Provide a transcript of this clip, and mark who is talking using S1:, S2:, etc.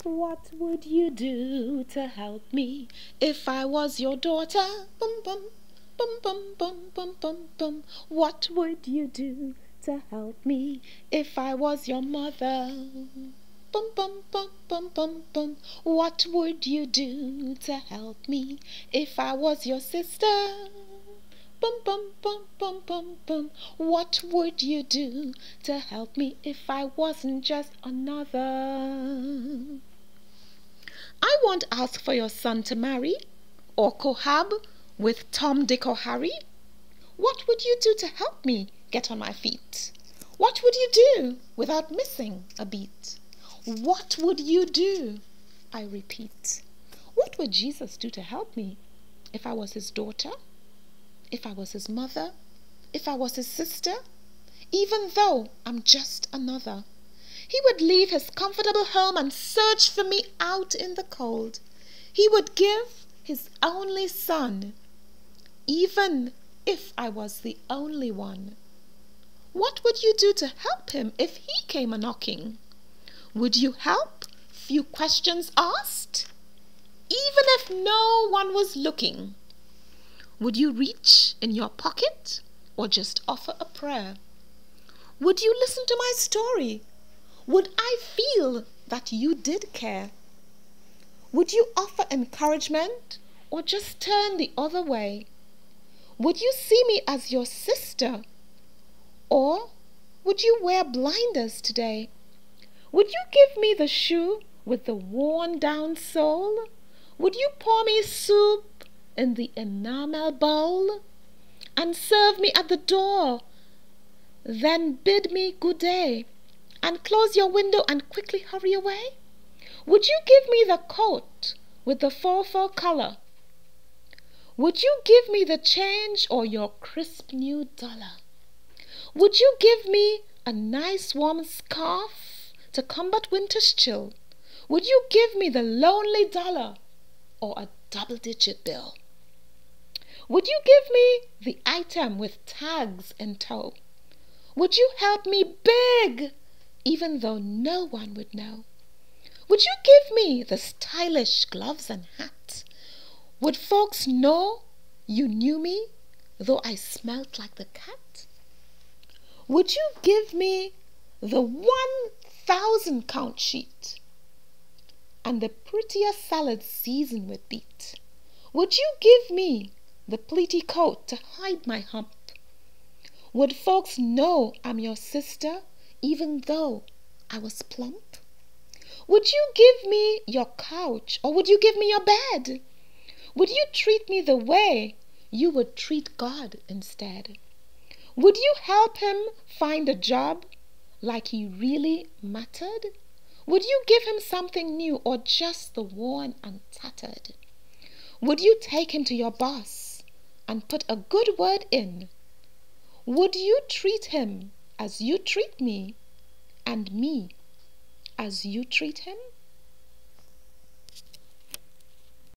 S1: What would you do to help me if I was your daughter? Bum bum bum bum bum bum bum bum. What would you do to help me if I was your mother? Bum bum bum bum bum bum. What would you do to help me if I was your sister? Bum bum bum bum bum bum. What would you do to help me if I wasn't just another? I won't ask for your son to marry or cohab with Tom, Dick, or Harry. What would you do to help me get on my feet? What would you do without missing a beat? What would you do? I repeat. What would Jesus do to help me if I was his daughter? If I was his mother? If I was his sister? Even though I'm just another. He would leave his comfortable home and search for me out in the cold. He would give his only son, even if I was the only one. What would you do to help him if he came a-knocking? Would you help? Few questions asked? Even if no one was looking? Would you reach in your pocket or just offer a prayer? Would you listen to my story? Would I feel that you did care? Would you offer encouragement or just turn the other way? Would you see me as your sister? Or would you wear blinders today? Would you give me the shoe with the worn down sole? Would you pour me soup in the enamel bowl and serve me at the door, then bid me good day and close your window and quickly hurry away? Would you give me the coat with the 4-4 color? Would you give me the change or your crisp new dollar? Would you give me a nice warm scarf to combat winter's chill? Would you give me the lonely dollar or a double-digit bill? Would you give me the item with tags in tow? Would you help me big, even though no one would know? Would you give me the stylish gloves and hat? Would folks know you knew me, though I smelt like the cat? Would you give me the 1,000 count sheet and the prettier salad season with beet? Would you give me the pleaty coat to hide my hump? Would folks know I'm your sister, even though I was plump? Would you give me your couch, or would you give me your bed? Would you treat me the way you would treat God instead? Would you help him find a job like he really mattered? Would you give him something new or just the worn and tattered? Would you take him to your boss and put a good word in? Would you treat him as you treat me and me as you treat him?